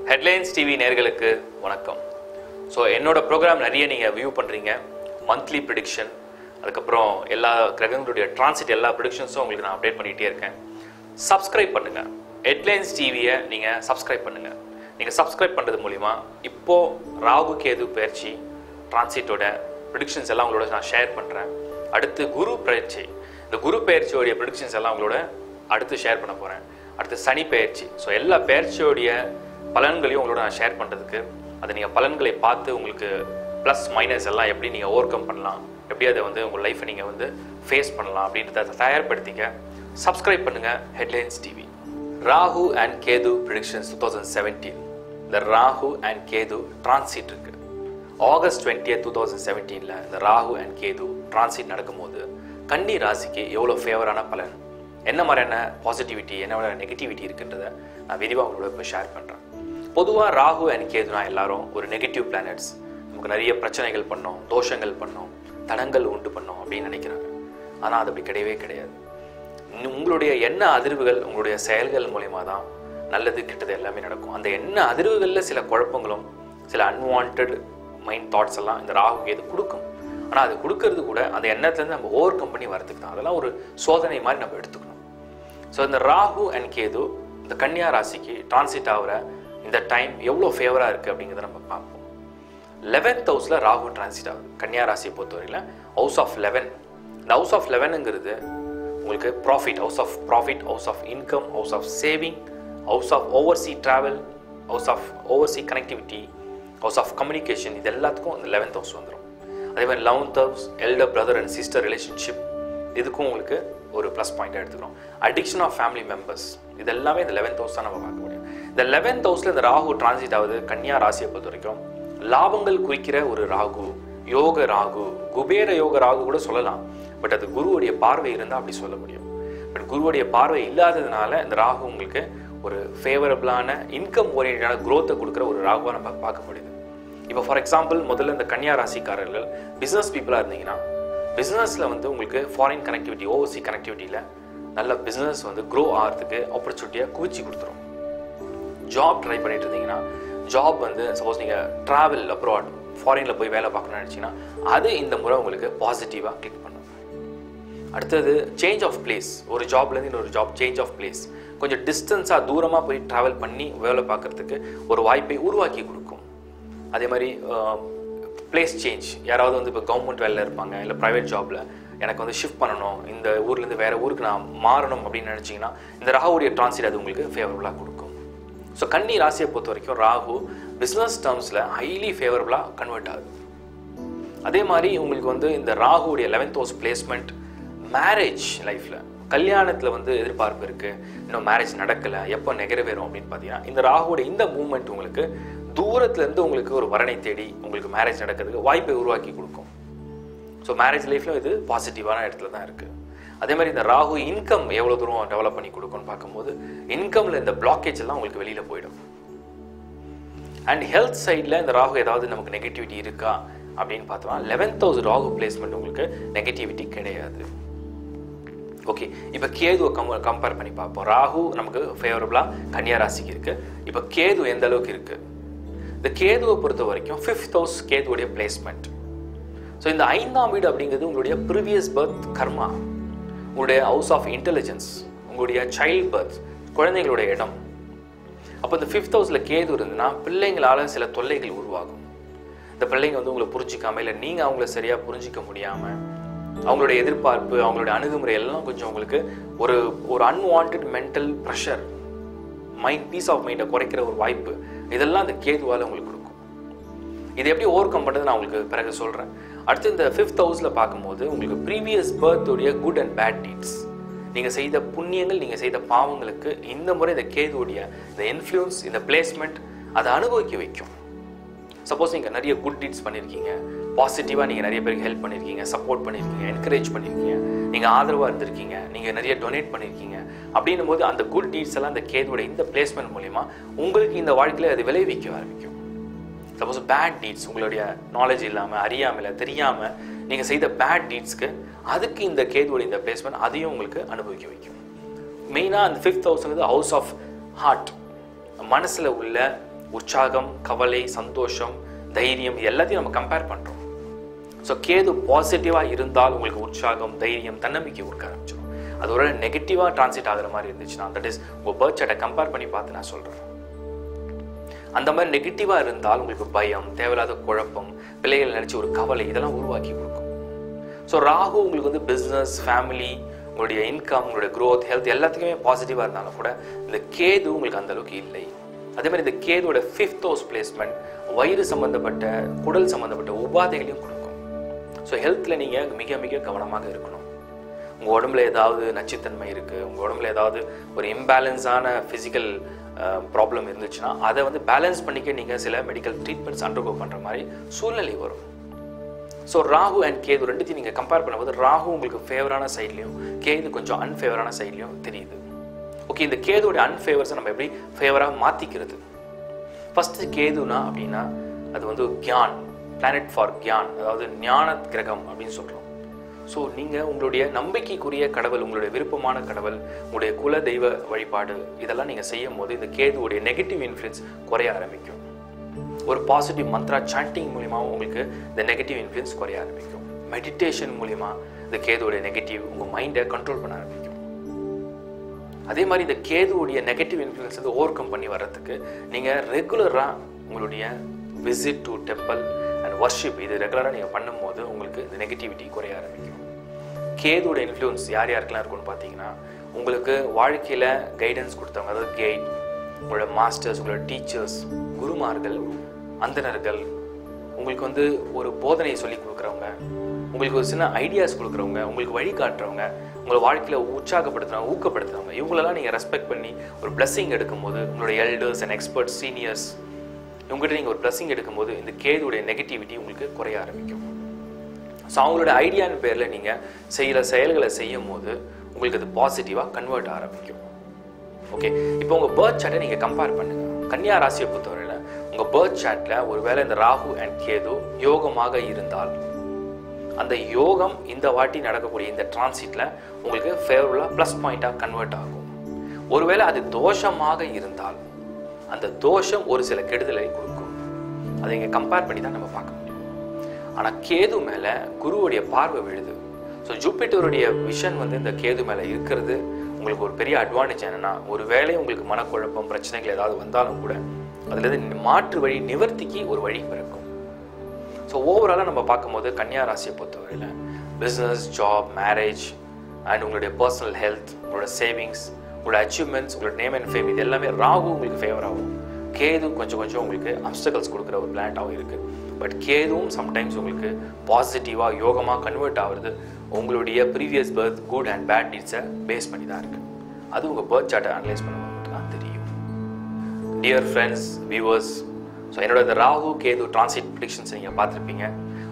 Headlines TV நேயர்களுக்கு வணக்கம். So என்னோட ப்ரோக்ராம் நிறைய நீங்கள் வியூ பண்ணுறீங்க. மந்த்லி ப்ரிடிக்ஷன், அதுக்கப்புறம் எல்லா கிரகங்களுடைய டிரான்சிட் எல்லா ப்ரிடிக்ஷன்ஸும் உங்களுக்கு நான் அப்டேட் பண்ணிகிட்டே இருக்கேன். சப்ஸ்கிரைப் பண்ணுங்கள். ஹெட்லைன்ஸ் டிவியை நீங்கள் சப்ஸ்கிரைப் பண்ணுங்கள். நீங்கள் சப்ஸ்கிரைப் பண்ணுறது மூலிமா இப்போது ராகு கேது பயிற்சி டிரான்சிட்டோட ப்ரிடிக்ஷன்ஸ் எல்லாம் உங்களோட நான் ஷேர் பண்ணுறேன். அடுத்து குரு பயிற்சி, இந்த குரு பயிற்சியோடைய ப்ரிடிக்ஷன்ஸ் எல்லாம் உங்களோட அடுத்து ஷேர் பண்ண போகிறேன். அடுத்து சனி பயிற்சி. ஸோ எல்லா பயிற்சியோடைய பலன்களையும் உங்களோட நான் ஷேர் பண்ணுறதுக்கு, அதை நீங்கள் பலன்களை பார்த்து உங்களுக்கு ப்ளஸ் மைனஸ் எல்லாம் எப்படி நீங்கள் ஓவர் கம் பண்ணலாம், எப்படி அதை உங்கள் லைஃப்பை நீங்கள் ஃபேஸ் பண்ணலாம் அப்படின்றத தயார்படுத்திக்க சப்ஸ்கிரைப் பண்ணுங்கள் headlines TV. Rahu and Ketu predictions 2017. இந்த ராகு அண்ட் கேது டிரான்சிட் இருக்கு. ஆகஸ்ட் 20, 2017 இந்த ராகு அண்ட் கேது டிரான்சிட் நடக்கும்போது கன்னி ராசிக்கு எவ்வளோ ஃபேவரான பலன், என்ன மாதிரியான பாசிட்டிவிட்டி, என்ன மாதிரியான நெகட்டிவிட்டி இருக்குன்றதை நான் விரிவாக உங்களோட இப்போ ஷேர் பண்ணுறேன். பொதுவாக ராகு அண்ட் கேதுனா எல்லாரும் ஒரு நெகட்டிவ் பிளானட்ஸ், நமக்கு நிறைய பிரச்சனைகள் பண்ணோம், தோஷங்கள் பண்ணோம், தடங்கள் உண்டு பண்ணோம் அப்படின்னு நினைக்கிறாங்க. ஆனால் அது அப்படி கிடையவே கிடையாது. உங்களுடைய எண்ண அதிர்வுகள், உங்களுடைய செயல்கள் மூலயமா தான் நல்லது கெட்டது எல்லாமே நடக்கும். அந்த எண்ண அதிர்வுகளில் சில குழப்பங்களும் சில அன்வான்ட் மைண்ட் தாட்ஸ் எல்லாம் இந்த ராகு கேது கொடுக்கும். ஆனால் அது கொடுக்கறது கூட அந்த எண்ணத்துலேருந்து நம்ம ஓவர் கம் பண்ணி வரதுக்கு தான். அதெல்லாம் ஒரு சோதனை மாதிரி நம்ம எடுத்துக்கணும். ஸோ இந்த ராகு அண்ட் கேது இந்த கன்னியா ராசிக்கு டிரான்சிட் ஆகிற இந்த டைம் எவ்வளோ ஃபேவராக இருக்குது அப்படிங்கிறத நம்ம பார்ப்போம். 11th ஹவுஸில் ராகு டிரான்சிட் ஆகுது கன்னியா ராசியை பொறுத்தவரையில். ஹவுஸ் ஆஃப் 11, இந்த ஹவுஸ் ஆஃப் 11ங்கிறது உங்களுக்கு profit, house of profit, house of income, house of saving, house of oversea travel, house of oversea connectivity, house of communication, இது எல்லாத்துக்கும் இந்த 11th ஹவுஸ் வந்துடும். அதே மாதிரி 11th house elder brother and sister relationship, இதுக்கும் உங்களுக்கு ஒரு ப்ளஸ் பாயிண்டாக எடுத்துக்கிறோம். அடிக்ஷன் ஆஃப் ஃபேமிலி மெம்பர்ஸ், இது எல்லாமே இந்த 11th ஹவுஸ் தான் நம்ம பார்க்க முடியும். இந்த 11th ஹவுஸில் இந்த ராகு டிரான்சிட் ஆகுது கன்னியா ராசியை பொறுத்த வரைக்கும். லாபங்கள் குறிக்கிற ஒரு ராகு, யோக ராகு, குபேர யோக ராகு கூட சொல்லலாம். பட் அது குருவுடைய பார்வை இருந்தால் அப்படி சொல்ல முடியும். பட் குருவுடைய பார்வை இல்லாததுனால இந்த ராகு உங்களுக்கு ஒரு ஃபேவரபிளான இன்கம் ஓரியன்டான குரோத்தை கொடுக்குற ஒரு ராகுவாக நம்ம பார்க்க முடியுது. இப்போ ஃபார் எக்ஸாம்பிள், முதல்ல இந்த கன்னியா ராசிக்காரர்கள் பிஸ்னஸ் பீப்புளாக இருந்தீங்கன்னா, பிஸ்னஸில் உங்களுக்கு ஃபாரின் கனெக்டிவிட்டி, ஓவர்சீ கனெக்டிவிட்டியில் நல்ல பிஸ்னஸ் க்ரோ ஆகிறதுக்கு ஆப்பர்ச்சுனிட்டியாக குவிச்சு கொடுத்துரும். ஜாப் ட்ரை பண்ணிட்டு இருந்தீங்கன்னா, ஜாப் சப்போஸ் நீங்கள் ட்ராவல் அப்ராட் ஃபாரினில் போய் வேலை பார்க்கணும்னு நினச்சிங்கன்னா, அது இந்த முறை உங்களுக்கு பாசிட்டிவாக கிளிக் பண்ணும். அடுத்தது சேஞ்ச் ஆஃப் பிளேஸ், ஒரு ஜாப்லேருந்து இன்னொரு ஜாப் சேஞ்ச் ஆஃப் பிளேஸ், கொஞ்சம் டிஸ்டன்ஸாக தூரமாக போய் ட்ராவல் பண்ணி வேலை பார்க்குறதுக்கு ஒரு வாய்ப்பை உருவாக்கி கொடுக்கும். அதே மாதிரி பிளேஸ் சேஞ்ச், யாராவது இப்போ கவர்மெண்ட் வேலையில் இருப்பாங்க, இல்லை ப்ரைவேட் ஜாபில் எனக்கு ஷிஃப்ட் பண்ணணும், இந்த ஊர்லேருந்து வேறு ஊருக்கு நான் மாறணும் அப்படின்னு நினச்சிங்கன்னா, இந்த ராகுடைய டிரான்சிட் அது உங்களுக்கு ஃபேவரபுளாக கொடுக்கும். ஸோ கன்னி ராசியை பொறுத்த வரைக்கும் ராகு பிஸ்னஸ் டேர்ம்ஸில் ஹைலி ஃபேவரபுளாக கன்வெர்ட் ஆகுது. அதே மாதிரி உங்களுக்கு இந்த ராகுடைய 11th ஹவுஸ் பிளேஸ்மெண்ட் மேரேஜ் லைஃப்பில், கல்யாணத்தில் எதிர்பார்ப்பு இருக்குது, இன்னும் மேரேஜ் நடக்கலை, எப்போ நிறைவேறும் அப்படின்னு பார்த்தீங்கன்னா, இந்த ராகுடைய இந்த மூமெண்ட் உங்களுக்கு தூரத்துலேருந்து உங்களுக்கு ஒரு வரனை தேடி உங்களுக்கு மேரேஜ் நடக்கிறதுக்கு வாய்ப்பை உருவாக்கி கொடுக்கும். ஸோ மேரேஜ் லைஃப்லையும் இது பாசிட்டிவான இடத்துல தான் இருக்குது. அதே மாதிரி இந்த ராகு இன்கம் எவ்வளோ தூரம் டெவலப் பண்ணி கொடுக்கும்னு பார்க்கும்போது, இன்கமில் இந்த பிளாக்கேஜ் எல்லாம் உங்களுக்கு வெளியில் போயிடும். அண்ட் ஹெல்த் சைடில் இந்த ராகு ஏதாவது நமக்கு நெகட்டிவிட்டி இருக்கா அப்படின்னு பார்த்தோம்னா, 11th ஹவுஸ் ராகு பிளேஸ்மெண்ட் உங்களுக்கு நெகட்டிவிட்டி கிடையாது. ஓகே, இப்போ கேதுவை கம்பேர் பண்ணி பார்ப்போம். ராகு நமக்கு ஃபேவரபுளாக கன்னியா ராசிக்கு இருக்குது. இப்போ கேது எந்த அளவுக்கு இருக்குது? இந்த கேதுவை பொறுத்த வரைக்கும் 5th ஹவுஸ் கேதுவுடைய பிளேஸ்மெண்ட். ஸோ இந்த 5ஆம் வீடு அப்படிங்கிறது உங்களுடைய ப்ரீவியஸ் பர்த் கர்மா, உங்களுடைய ஹவுஸ் ஆஃப் இன்டெலிஜென்ஸ், உங்களுடைய சைல்ட் பர்த், குழந்தைங்களுடைய இடம். அப்போ இந்த 5th ஹவுஸில் கேது இருந்ததுன்னா பிள்ளைங்களால் சில தொல்லைகள் உருவாகும். இந்த பிள்ளைங்க உங்களை புரிஞ்சிக்காமல், இல்லை நீங்கள் அவங்கள சரியாக புரிஞ்சிக்க முடியாமல், அவங்களுடைய எதிர்பார்ப்பு, அவங்களுடைய அணுகுமுறை எல்லாம் கொஞ்சம் உங்களுக்கு ஒரு unwanted mental pressure, peace of மைண்டை குறைக்கிற ஒரு வாய்ப்பு, இதெல்லாம் அந்த கேதுவால் உங்களுக்கு கொடுக்கும். இது எப்படி ஓவர் கம் பண்ணுறது நான் உங்களுக்கு பிறகு சொல்கிறேன். அடுத்து இந்த 5th ஹவுஸில் பார்க்கும்போது உங்களுக்கு ப்ரீவியஸ் பர்த்துடைய குட் அண்ட் பேட் டீட்ஸ், நீங்கள் செய்த புண்ணியங்கள், நீங்கள் செய்த பாவங்களுக்கு இந்த முறை இந்த கேதுவுடைய இந்த இன்ஃப்ளூயன்ஸ், இந்த பிளேஸ்மெண்ட் அதை அனுபவிக்க வைக்கும். சப்போஸ் நீங்கள் நிறைய குட் டீட்ஸ் பண்ணியிருக்கீங்க, பாசிட்டிவாக நீங்கள் நிறைய பேருக்கு ஹெல்ப் பண்ணியிருக்கீங்க, சப்போர்ட் பண்ணியிருக்கீங்க, என்கரேஜ் பண்ணியிருக்கீங்க, நீங்கள் ஆதரவாக இருந்திருக்கீங்க, நீங்கள் நிறைய டொனேட் பண்ணியிருக்கீங்க, அப்படின்னும் போது அந்த குட் டீட்ஸ் எல்லாம் இந்த கேதுவோட இந்த பிளேஸ்மெண்ட் மூலிமா உங்களுக்கு இந்த வாழ்க்கையில் அது விளைவிக்க ஆரம்பிக்கும். சப்போஸ் பேட் டீட்ஸ், உங்களுடைய நாலேஜ் இல்லாமல், அறியாமல், தெரியாமல் நீங்கள் செய்த பேட் டீட்ஸ்க்கு அதுக்கு இந்த கேதுவோட இந்த பிளேஸ்மெண்ட் அதையும் உங்களுக்கு அனுபவிக்க வைக்கும். மெயினாக அந்த 5th ஹவுஸ்ங்கிறது ஹவுஸ் ஆஃப் ஹார்ட், மனசில் உள்ள உற்சாகம், கவலை, சந்தோஷம், தைரியம் எல்லாத்தையும் நம்ம கம்பேர் பண்ணுறோம். ஸோ கேது பாசிட்டிவாக இருந்தால் உங்களுக்கு உற்சாகம், தைரியம், தன்னம்பிக்கை கொடுக்க ஆரம்பிச்சிடும். அது ஒரு நெகட்டிவாக டிரான்சிட் ஆகிற மாதிரி இருந்துச்சுன்னா, தட் இஸ் உங்கள் பர்த் சார்ட்டை கம்பேர் பண்ணி பார்த்து நான் சொல்கிறேன். அந்த மாதிரி நெகட்டிவாக இருந்தால் உங்களுக்கு பயம், தேவையில்லாத குழப்பம், பிள்ளைகள் நினச்சி ஒரு கவலை, இதெல்லாம் உருவாக்கி கொடுக்கும். ஸோ ராகு உங்களுக்கு வந்து பிஸ்னஸ், ஃபேமிலி, உங்களுடைய இன்கம், உங்களுடைய க்ரோத், ஹெல்த் எல்லாத்துக்குமே பாசிட்டிவாக இருந்தாலும் கூட இந்த கேது உங்களுக்கு அந்த அளவுக்கு இல்லை. அதே மாதிரி இந்த கேதுவோட 5th house பிளேஸ்மெண்ட் வயிறு சம்மந்தப்பட்ட, குடல் சம்மந்தப்பட்ட உபாதைகளையும் கொடுக்கும். ஸோ ஹெல்த்தில் நீங்கள் மிக மிக கவனமாக இருக்கணும். உங்கள் உடம்புல ஏதாவது நச்சுத்தன்மை இருக்குது, உங்கள் உடம்புல ஏதாவது ஒரு இம்பேலன்ஸான ஃபிசிக்கல் ப்ராப்ளம் இருந்துச்சுன்னா அதை வந்து பேலன்ஸ் பண்ணிக்க நீங்கள் சில மெடிக்கல் ட்ரீட்மெண்ட்ஸ் அண்டர்கோ பண்ணுற மாதிரி சூழ்நிலை வரும். ஸோ ராகு அண்ட் கேது ரெண்டுத்தையும் நீங்கள் கம்பேர் பண்ணும்போது ராகு உங்களுக்கு ஃபேவரான சைட்லையும் கேது கொஞ்சம் அன்ஃபேவரான சைட்லையும் தெரியுது. ஓகே, இந்த கேதுவோட அன்ஃபேவர்ஸை நம்ம எப்படி ஃபேவராக மாற்றிக்கிறது? ஃபஸ்ட்டு கேதுனா அப்படின்னா அது வந்து கியான், பிளானட் ஃபார் கியான், அதாவது ஞான கிரகம் அப்படின்னு சொல்கிறோம். ஸோ நீங்கள் உங்களுடைய நம்பிக்கைக்குரிய கடவுள், உங்களுடைய விருப்பமான கடவுள், உங்களுடைய குல தெய்வ வழிபாடு இதெல்லாம் நீங்கள் செய்யும் போது இந்த கேதுவுடைய நெகட்டிவ் இன்ஃப்ளூயன்ஸ் குறைய ஆரம்பிக்கும். ஒரு பாசிட்டிவ் மந்த்ரா சாண்டிங் மூலிமா உங்களுக்கு இந்த நெகட்டிவ் இன்ஃப்ளூயன்ஸ் குறைய ஆரம்பிக்கும். மெடிடேஷன் மூலிமா இந்த கேதுவுடைய நெகட்டிவ் உங்கள் மைண்டை கண்ட்ரோல் பண்ண ஆரம்பிக்கும். அதே மாதிரி இந்த கேதுவுடைய நெகட்டிவ் இன்ஃப்ளூயன்ஸ் வந்து ஓவர் கம் பண்ணி வர்றதுக்கு நீங்கள் ரெகுலராக உங்களுடைய visit to temple and worship இது ரெகுலராக நீங்கள் பண்ணும்போது உங்களுக்கு இந்த நெகட்டிவிட்டி குறைய ஆரம்பிக்கும். கேதுவோட இன்ஃப்ளூயன்ஸ் யார் யாருக்கெல்லாம் இருக்குன்னு பார்த்தீங்கன்னா, உங்களுக்கு வாழ்க்கையில் கைடன்ஸ் கொடுத்தவங்க, அதாவது கைட், உங்களோட மாஸ்டர்ஸ், உங்களோட டீச்சர்ஸ், குருமார்கள், அந்தணர்கள், உங்களுக்கு வந்து ஒரு போதனையை சொல்லி கொடுக்குறவங்க, உங்களுக்கு ஒரு சின்ன ஐடியாஸ் கொடுக்குறவங்க, உங்களுக்கு வழிகாட்டுறவங்க, உங்களை வாழ்க்கையில் உற்சாகப்படுத்துகிறவங்க, ஊக்கப்படுத்துகிறவங்க, இவங்களெல்லாம் நீங்கள் ரெஸ்பெக்ட் பண்ணி ஒரு பிளஸ்ஸிங் எடுக்கும்போது உங்களோட எல்டர்ஸ் அண்ட் எக்ஸ்பர்ட்ஸ், சீனியர்ஸ் இவங்ககிட்ட நீங்கள் ஒரு பிளஸ்ஸிங் எடுக்கும்போது இந்த கேதுவுடைய நெகட்டிவிட்டி உங்களுக்கு குறைய ஆரம்பிக்கும். ஸோ அவங்களோட ஐடியான்னு பேரில் நீங்கள் செய்கிற செயல்களை செய்யும் போது உங்களுக்கு அது பாசிட்டிவாக கன்வெர்ட் ஆரம்பிக்கும். ஓகே, இப்போ உங்கள் பர்த் சார்ட்டை நீங்கள் கம்பேர் பண்ணுங்கள். கன்னியா ராசியை பொறுத்தவரையில் உங்கள் பர்த் சார்ட்டில் ஒருவேளை இந்த ராகு அண்ட் கேது யோகமாக இருந்தால் அந்த யோகம் இந்த வாட்டி நடக்கக்கூடிய இந்த டிரான்சிட்டில் உங்களுக்கு ஃபேவரபுளாக ப்ளஸ் பாயிண்ட்டாக கன்வெர்ட் ஆகும். ஒருவேளை அது தோஷமாக இருந்தால் அந்த தோஷம் ஒரு சில கெடுதலை கொடுக்கும். அதை இங்கே கம்பேர் பண்ணி தான் நம்ம பார்க்க முடியும். ஆனால் கேது மேலே குருவுடைய பார்வை விழுது. ஸோ ஜூபிட்டருடைய விஷன் வந்து இந்த கேது மேலே இருக்கிறது உங்களுக்கு ஒரு பெரிய அட்வான்டேஜ். என்னென்னா ஒரு வேளை உங்களுக்கு மனக்குழப்பம், பிரச்சனைகள் ஏதாவது வந்தாலும் கூட அதுலேருந்து மாற்று வழி, நிவர்த்திக்கு ஒரு வழி பிறக்கும். ஸோ ஓவராலாக நம்ம பார்க்கும்போது கன்னியா ராசியை பொறுத்தவரையில் பிஸ்னஸ், ஜாப், மேரேஜ் அண்ட் உங்களுடைய பர்சனல் ஹெல்த், உங்களோட சேவிங்ஸ், உங்களோட அச்சீவ்மெண்ட்ஸ், உங்களோட நேம் அண்ட் ஃபேம், இது எல்லாமே ராகு உங்களுக்கு ஃபேவராகவும், கேது கொஞ்சம் கொஞ்சம் உங்களுக்கு அப்டக்கல்ஸ் கொடுக்குற ஒரு பிளானட்டாகவும் இருக்குது. பட் கேதுவும் சம்டைம்ஸ் உங்களுக்கு பாசிட்டிவாக யோகமாக கன்வெர்ட் ஆகுறது உங்களுடைய previous birth good and bad டீட்ஸை பேஸ் பண்ணி தான் இருக்குது. அது உங்கள் பர்த் சார்ட்டை அனலைஸ் பண்ணும்போது தான் தெரியும். டியர் ஃப்ரெண்ட்ஸ், வியூவர்ஸ், ஸோ என்னோட இந்த ராகு கேது டிரான்சிட் ப்ரிடிக்ஷன்ஸ் நீங்கள் பார்த்துருப்பீங்க.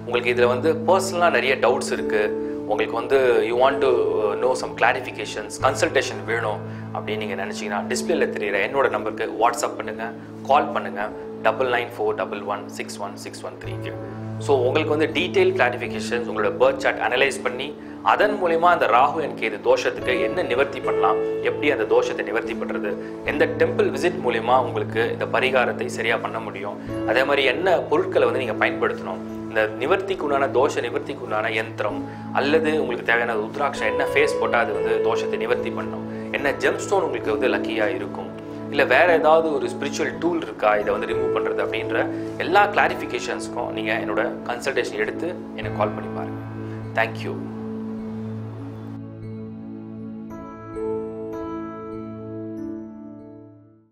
உங்களுக்கு இதில் வந்து பர்சனலாக நிறைய டவுட்ஸ் இருக்குது, உங்களுக்கு வந்து you want to know some clarifications, consultation வேணும் அப்படின்னு நீங்கள் நினச்சிங்கன்னா டிஸ்பிளேல தெரிகிற என்னோட நம்பருக்கு வாட்ஸ்அப் பண்ணுங்கள், கால் பண்ணுங்கள் 9941116113. ஸோ உங்களுக்கு வந்து டீட்டெயில் கிளாரிஃபிகேஷன்ஸ், உங்களோட பர்த் சார்ட் அனலைஸ் பண்ணி அதன் மூலமா அந்த ராகு அண்ட் கேது தோஷத்துக்கு என்ன நிவர்த்தி பண்ணலாம், எப்படி அந்த தோஷத்தை நிவர்த்தி பண்ணுறது, எந்த டெம்பிள் விசிட் மூலமா உங்களுக்கு இந்த பரிகாரத்தை சரியாக பண்ண முடியும், அதே மாதிரி என்ன பொருட்களை வந்து நீங்கள் பயன்படுத்தணும், இந்த நிவர்த்திக்கு உண்டான தோஷ நிவர்த்திக்கு உண்டான யந்திரம் அல்லது உங்களுக்கு தேவையான ருத்ராட்சம் என்ன ஃபேஸ் போட்டால் அது வந்து தோஷத்தை நிவர்த்தி பண்ணணும், என்ன ஜெம்ஸ்டோன் உங்களுக்கு வந்து லக்கியாக இருக்கும், இல்லை வேறு ஏதாவது ஒரு ஸ்பிரிச்சுவல் டூல் இருக்கா இதை வந்து ரிமூவ் பண்ணுறது அப்படின்ற எல்லா கிளாரிஃபிகேஷன்ஸ்க்கும் நீங்கள் என்னோட கன்சல்டேஷன் எடுத்து எனக்கு கால் பண்ணி பாருங்கள். தேங்க்யூ.